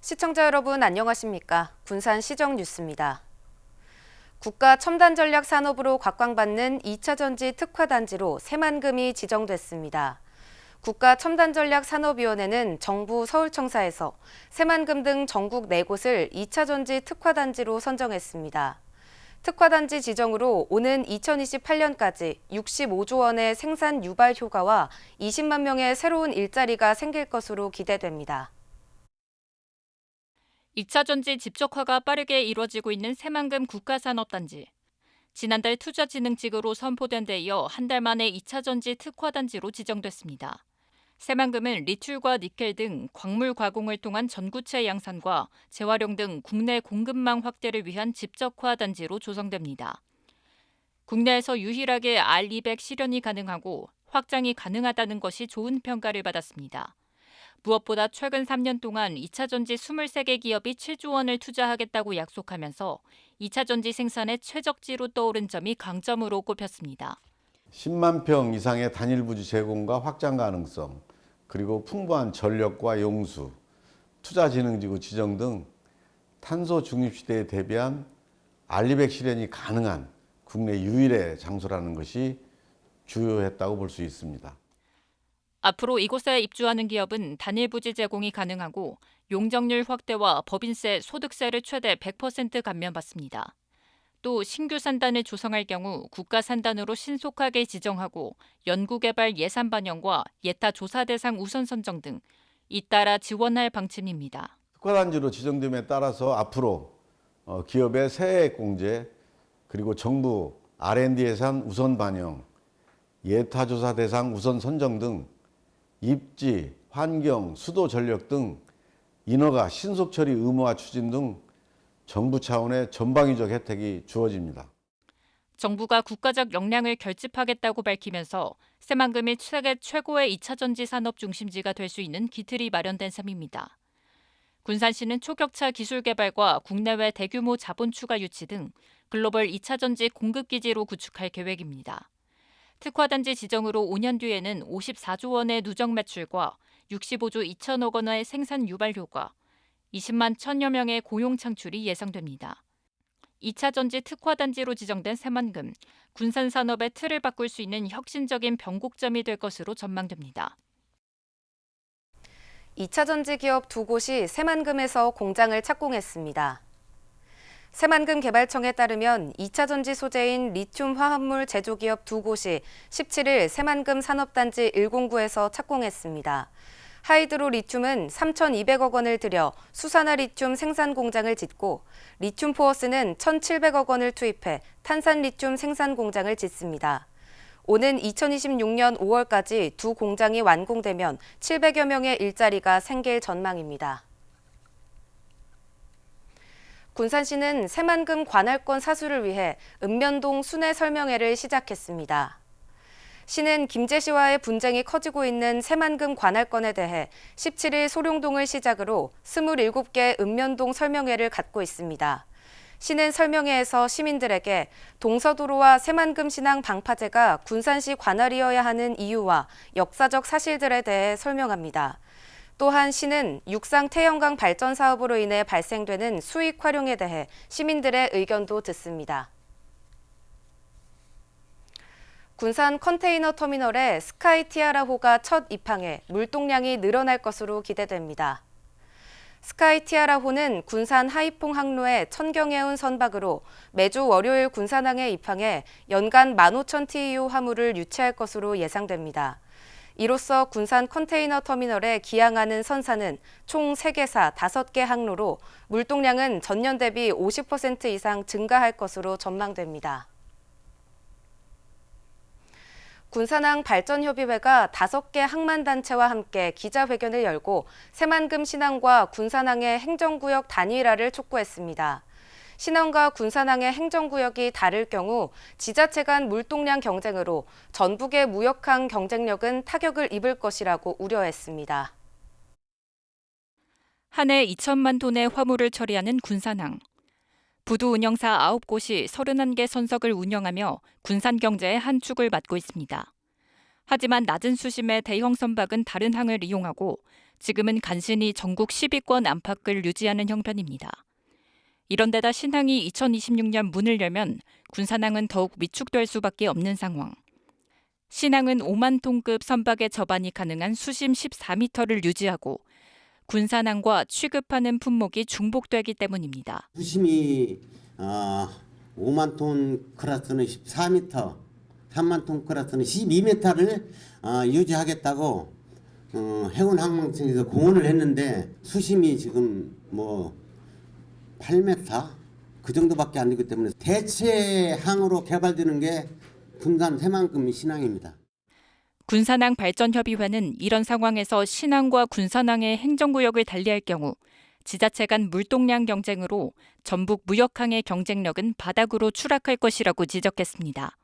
시청자 여러분 안녕하십니까? 군산 시정 뉴스입니다. 국가 첨단 전략 산업으로 각광받는 2차 전지 특화 단지로 새만금이 지정됐습니다. 국가 첨단 전략 산업위원회는 정부 서울청사에서 새만금 등 전국 4곳을 2차 전지 특화 단지로 선정했습니다. 특화 단지 지정으로 오는 2028년까지 65조 원의 생산 유발 효과와 20만 명의 새로운 일자리가 생길 것으로 기대됩니다. 2차 전지 집적화가 빠르게 이루어지고 있는 새만금 국가산업단지. 지난달 투자진흥직으로 선포된 데 이어 한 달 만에 2차 전지 특화단지로 지정됐습니다. 새만금은 리튬과 니켈 등 광물 가공을 통한 전구체 양산과 재활용 등 국내 공급망 확대를 위한 집적화 단지로 조성됩니다. 국내에서 유일하게 R200 실현이 가능하고 확장이 가능하다는 것이 좋은 평가를 받았습니다. 무엇보다 최근 3년 동안 2차 전지 23개 기업이 7조 원을 투자하겠다고 약속하면서 2차 전지 생산의 최적지로 떠오른 점이 강점으로 꼽혔습니다. 10만 평 이상의 단일 부지 제공과 확장 가능성, 그리고 풍부한 전력과 용수, 투자진흥지구 지정 등 탄소 중립시대에 대비한 R200 실현이 가능한 국내 유일의 장소라는 것이 주요했다고 볼 수 있습니다. 앞으로 이곳에 입주하는 기업은 단일 부지 제공이 가능하고 용적률 확대와 법인세, 소득세를 최대 100% 감면받습니다. 또 신규 산단을 조성할 경우 국가 산단으로 신속하게 지정하고 연구개발 예산 반영과 예타 조사 대상 우선 선정 등 잇따라 지원할 방침입니다. 특화단지로 지정됨에 따라서 앞으로 기업의 세액 공제, 그리고 정부 R&D 예산 우선 반영, 예타 조사 대상 우선 선정 등 입지, 환경, 수도 전력 등 인허가, 신속 처리 의무화 추진 등 정부 차원의 전방위적 혜택이 주어집니다. 정부가 국가적 역량을 결집하겠다고 밝히면서 새만금이 세계 최고의 2차 전지 산업 중심지가 될 수 있는 기틀이 마련된 셈입니다. 군산시는 초격차 기술 개발과 국내외 대규모 자본 추가 유치 등 글로벌 2차 전지 공급 기지로 구축할 계획입니다. 특화단지 지정으로 5년 뒤에는 54조 원의 누적 매출과 65조 2천억 원의 생산 유발 효과, 20만 1천여 명의 고용 창출이 예상됩니다. 2차 전지 특화단지로 지정된 새만금, 군산 산업의 틀을 바꿀 수 있는 혁신적인 변곡점이 될 것으로 전망됩니다. 2차 전지 기업 2곳이 새만금에서 공장을 착공했습니다. 새만금 개발청에 따르면 2차 전지 소재인 리튬 화합물 제조기업 2곳이 17일 새만금 산업단지 109에서 착공했습니다. 하이드로 리튬은 3,200억 원을 들여 수산화 리튬 생산 공장을 짓고 리튬 포어스는 1,700억 원을 투입해 탄산 리튬 생산 공장을 짓습니다. 오는 2026년 5월까지 두 공장이 완공되면 700여 명의 일자리가 생길 전망입니다. 군산시는 새만금 관할권 사수를 위해 읍면동 순회 설명회를 시작했습니다. 시는 김제시와의 분쟁이 커지고 있는 새만금 관할권에 대해 17일 소룡동을 시작으로 27개 읍면동 설명회를 갖고 있습니다. 시는 설명회에서 시민들에게 동서도로와 새만금 신항 방파제가 군산시 관할이어야 하는 이유와 역사적 사실들에 대해 설명합니다. 또한 시는 육상 태영강 발전 사업으로 인해 발생되는 수익 활용에 대해 시민들의 의견도 듣습니다. 군산 컨테이너 터미널에 스카이 티아라호가 첫 입항해 물동량이 늘어날 것으로 기대됩니다. 스카이 티아라호는 군산 하이퐁 항로의 천경해운 선박으로 매주 월요일 군산항에 입항해 연간 15,000TEU 화물을 유치할 것으로 예상됩니다. 이로써 군산 컨테이너 터미널에 기항하는 선사는 총 3개사 5개 항로로 물동량은 전년 대비 50% 이상 증가할 것으로 전망됩니다. 군산항 발전협의회가 5개 항만단체와 함께 기자회견을 열고 새만금 신항과 군산항의 행정구역 단일화를 촉구했습니다. 신항과 군산항의 행정구역이 다를 경우 지자체 간 물동량 경쟁으로 전북의 무역항 경쟁력은 타격을 입을 것이라고 우려했습니다. 한 해 2천만 톤의 화물을 처리하는 군산항. 부두 운영사 9곳이 31개 선석을 운영하며 군산 경제의 한 축을 맡고 있습니다. 하지만 낮은 수심의 대형 선박은 다른 항을 이용하고 지금은 간신히 전국 10위권 안팎을 유지하는 형편입니다. 이런데다 신항이 2026년 문을 열면 군산항은 더욱 위축될 수밖에 없는 상황. 신항은 5만 톤급 선박의 접안이 가능한 수심 14m를 유지하고 군산항과 취급하는 품목이 중복되기 때문입니다. 수심이 5만 톤 클래스는 14m, 3만 톤 클래스는 12m를 유지하겠다고 해운항공청에서 공언을 했는데 수심이 지금 8m 그 정도밖에 안 되기 때문에 대체 항으로 개발되는 게 군산 새만금 신항입니다. 군산항 발전협의회는 이런 상황에서 신항과 군산항의 행정구역을 달리할 경우 지자체 간 물동량 경쟁으로 전북 무역항의 경쟁력은 바닥으로 추락할 것이라고 지적했습니다.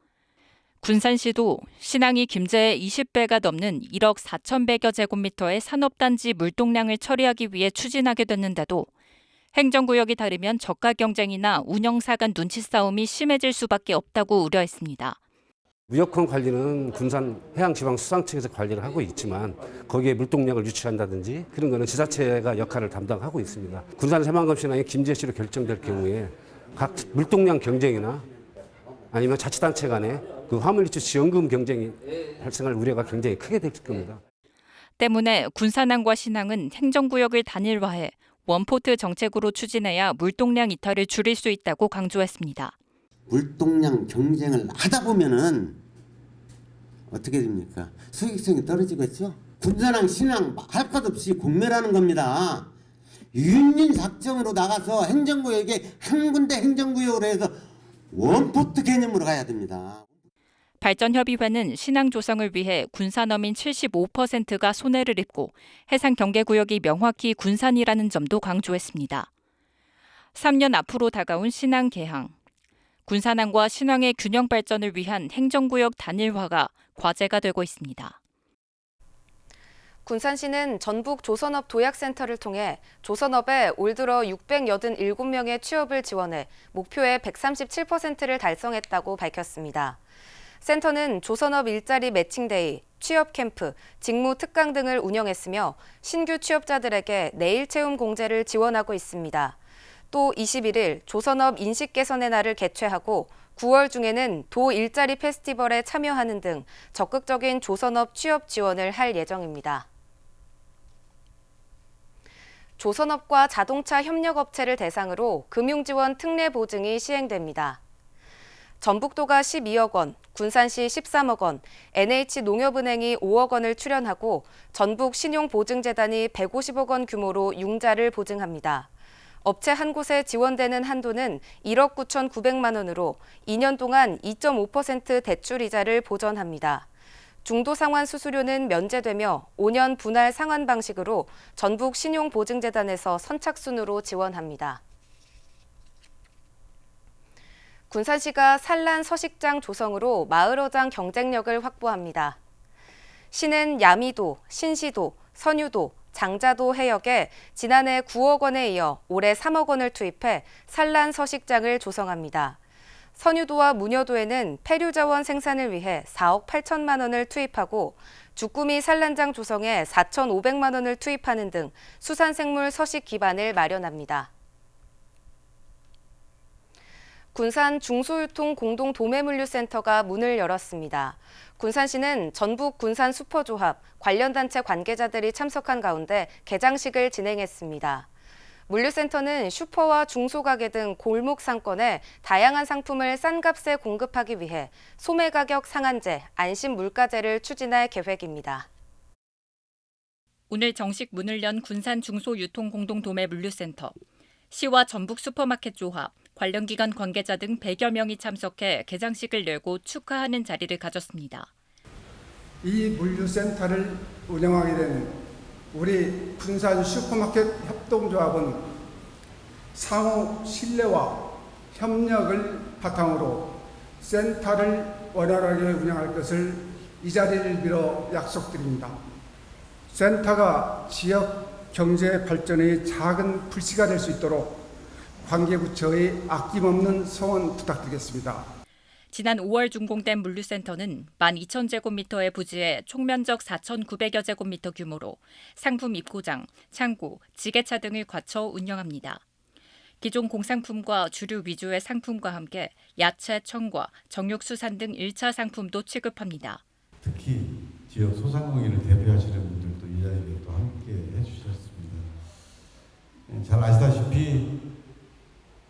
군산시도 신항이 김제의 20배가 넘는 1억 4,100여 제곱미터의 산업단지 물동량을 처리하기 위해 추진하게 됐는데도 행정구역이 다르면 저가 경쟁이나 운영사 간 눈치 싸움이 심해질 수밖에 없다고 우려했습니다. 무역항 관리는 군산해양지방수산청에서 관리를 하고 있지만 거기에 물동량을 유치한다든지 그런 거는 지자체가 역할을 담당하고 있습니다. 군산 새만금 신항이 김제시로 결정될 경우에 각 물동량 경쟁이나 아니면 자치단체 간에 그 화물유치 지원금 경쟁이 발생할 우려가 굉장히 크게 될 겁니다. 때문에 군산항과 신항은 행정구역을 단일화해 원포트 정책으로 추진해야 물동량 이탈을 줄일 수 있다고 강조했습니다. 물동량 경쟁을 하다 보면은 어떻게 됩니까? 수익성이 떨어지겠죠. 군산항, 신항 할 것 없이 공멸하는 겁니다. 윤린 작정으로 나가서 행정구역에 한 군데 행정구역으로 해서 원포트 개념으로 가야 됩니다. 발전협의회는 신항 조성을 위해 군산어민 75%가 손해를 입고 해상 경계구역이 명확히 군산이라는 점도 강조했습니다. 3년 앞으로 다가온 신항 개항. 군산항과 신항의 균형 발전을 위한 행정구역 단일화가 과제가 되고 있습니다. 군산시는 전북 조선업 도약센터를 통해 조선업에 올 들어 687명의 취업을 지원해 목표의 137%를 달성했다고 밝혔습니다. 센터는 조선업 일자리 매칭데이, 취업 캠프, 직무 특강 등을 운영했으며 신규 취업자들에게 내일 채움 공제를 지원하고 있습니다. 또 21일 조선업 인식 개선의 날을 개최하고 9월 중에는 도 일자리 페스티벌에 참여하는 등 적극적인 조선업 취업 지원을 할 예정입니다. 조선업과 자동차 협력업체를 대상으로 금융지원 특례 보증이 시행됩니다. 전북도가 12억 원, 군산시 13억 원, NH농협은행이 5억 원을 출연하고 전북신용보증재단이 150억 원 규모로 융자를 보증합니다. 업체 한 곳에 지원되는 한도는 1억 9,900만 원으로 2년 동안 2.5% 대출 이자를 보전합니다. 중도 상환 수수료는 면제되며 5년 분할 상환 방식으로 전북신용보증재단에서 선착순으로 지원합니다. 군산시가 산란 서식장 조성으로 마을어장 경쟁력을 확보합니다. 시는 야미도, 신시도, 선유도, 장자도 해역에 지난해 9억 원에 이어 올해 3억 원을 투입해 산란 서식장을 조성합니다. 선유도와 무녀도에는 폐류자원 생산을 위해 4억 8천만 원을 투입하고 주꾸미 산란장 조성에 4,500만 원을 투입하는 등 수산생물 서식 기반을 마련합니다. 군산 중소유통 공동 도매물류센터가 문을 열었습니다. 군산시는 전북 군산 슈퍼조합, 관련 단체 관계자들이 참석한 가운데 개장식을 진행했습니다. 물류센터는 슈퍼와 중소가게 등 골목 상권에 다양한 상품을 싼 값에 공급하기 위해 소매가격 상한제, 안심물가제를 추진할 계획입니다. 오늘 정식 문을 연 군산 중소유통공동도매물류센터. 시와 전북 슈퍼마켓 조합, 관련 기관 관계자 등 100여 명이 참석해 개장식을 열고 축하하는 자리를 가졌습니다. 이 물류센터를 운영하게 된 우리 군산 슈퍼마켓 협동조합은 상호 신뢰와 협력을 바탕으로 센터를 원활하게 운영할 것을 이 자리를 빌어 약속드립니다. 센터가 지역 경제 발전의 작은 불씨가 될 수 있도록 관계부처의 아낌없는 성원 부탁드리겠습니다. 지난 5월 준공된 물류센터는 12,000제곱미터의 부지에 총면적 4,900여 제곱미터 규모로 상품 입고장, 창고, 지게차 등을 갖춰 운영합니다. 기존 공상품과 주류 위주의 상품과 함께 야채, 청과, 정육수산 등 1차 상품도 취급합니다. 특히 지역 소상공인을 대표하시는 분들도 이 자리에 또 함께 해주셨습니다. 잘 아시다시피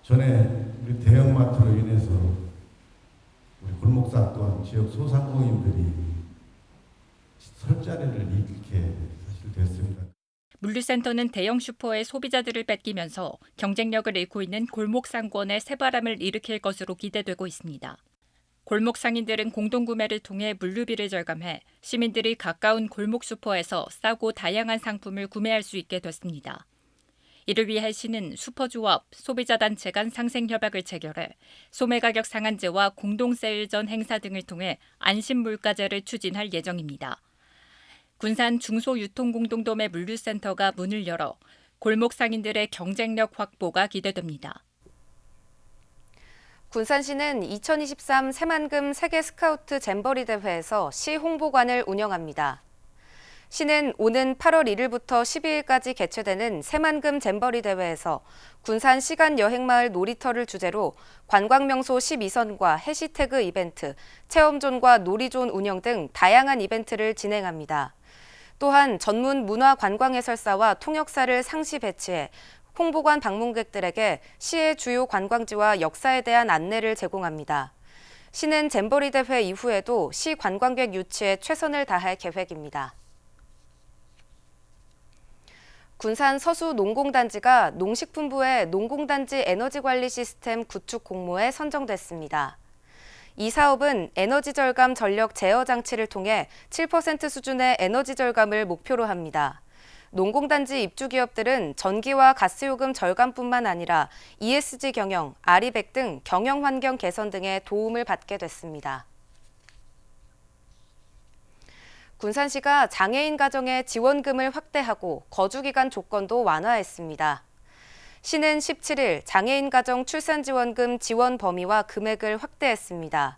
전에 우리 대형마트로 인해서 우리 골목상 또한 지역 소상공인들이 설 자리를 잃게 사실 됐습니다. 물류센터는 대형 슈퍼의 소비자들을 뺏기면서 경쟁력을 잃고 있는 골목 상권에 새바람을 일으킬 것으로 기대되고 있습니다. 골목 상인들은 공동구매를 통해 물류비를 절감해 시민들이 가까운 골목 슈퍼에서 싸고 다양한 상품을 구매할 수 있게 됐습니다. 이를 위해 시는 슈퍼조합, 소비자단체 간 상생협약을 체결해 소매가격 상한제와 공동세일전 행사 등을 통해 안심물가제를 추진할 예정입니다. 군산 중소유통공동도매 물류센터가 문을 열어 골목 상인들의 경쟁력 확보가 기대됩니다. 군산시는 2023 새만금 세계 스카우트 잼버리 대회에서 시 홍보관을 운영합니다. 시는 오는 8월 1일부터 12일까지 개최되는 새만금 잼버리 대회에서 군산 시간 여행마을 놀이터를 주제로 관광명소 12선과 해시태그 이벤트, 체험존과 놀이존 운영 등 다양한 이벤트를 진행합니다. 또한 전문 문화관광해설사와 통역사를 상시 배치해 홍보관 방문객들에게 시의 주요 관광지와 역사에 대한 안내를 제공합니다. 시는 잼버리 대회 이후에도 시 관광객 유치에 최선을 다할 계획입니다. 군산 서수 농공단지가 농식품부의 농공단지 에너지관리 시스템 구축 공모에 선정됐습니다. 이 사업은 에너지 절감 전력 제어 장치를 통해 7% 수준의 에너지 절감을 목표로 합니다. 농공단지 입주 기업들은 전기와 가스요금 절감뿐만 아니라 ESG 경영, 아리백 등 경영 환경 개선 등의 도움을 받게 됐습니다. 군산시가 장애인 가정의 지원금을 확대하고 거주기간 조건도 완화했습니다. 시는 17일 장애인 가정 출산지원금 지원 범위와 금액을 확대했습니다.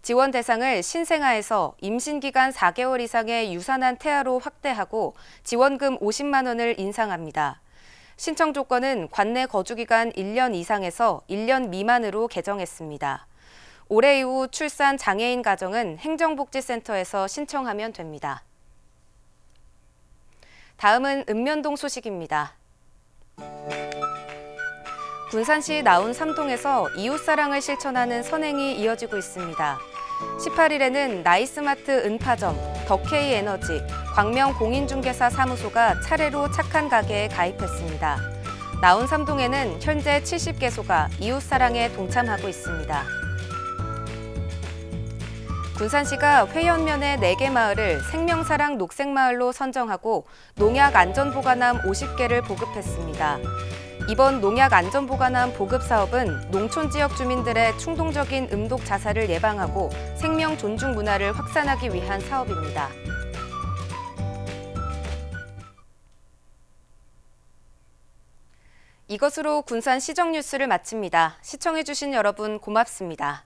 지원 대상을 신생아에서 임신기간 4개월 이상의 유산한 태아로 확대하고 지원금 50만 원을 인상합니다. 신청 조건은 관내 거주기간 1년 이상에서 1년 미만으로 개정했습니다. 올해 이후 출산 장애인 가정은 행정복지센터에서 신청하면 됩니다. 다음은 읍면동 소식입니다. 군산시 나운 3동에서 이웃사랑을 실천하는 선행이 이어지고 있습니다. 18일에는 나이스마트 은파점, 덕케이에너지, 광명공인중개사 사무소가 차례로 착한 가게에 가입했습니다. 나운 3동에는 현재 70개소가 이웃사랑에 동참하고 있습니다. 군산시가 회연면의 4개 마을을 생명사랑 녹색마을로 선정하고 농약 안전보관함 50개를 보급했습니다. 이번 농약 안전보관함 보급 사업은 농촌 지역 주민들의 충동적인 음독 자살을 예방하고 생명 존중 문화를 확산하기 위한 사업입니다. 이것으로 군산 시정 뉴스를 마칩니다. 시청해주신 여러분 고맙습니다.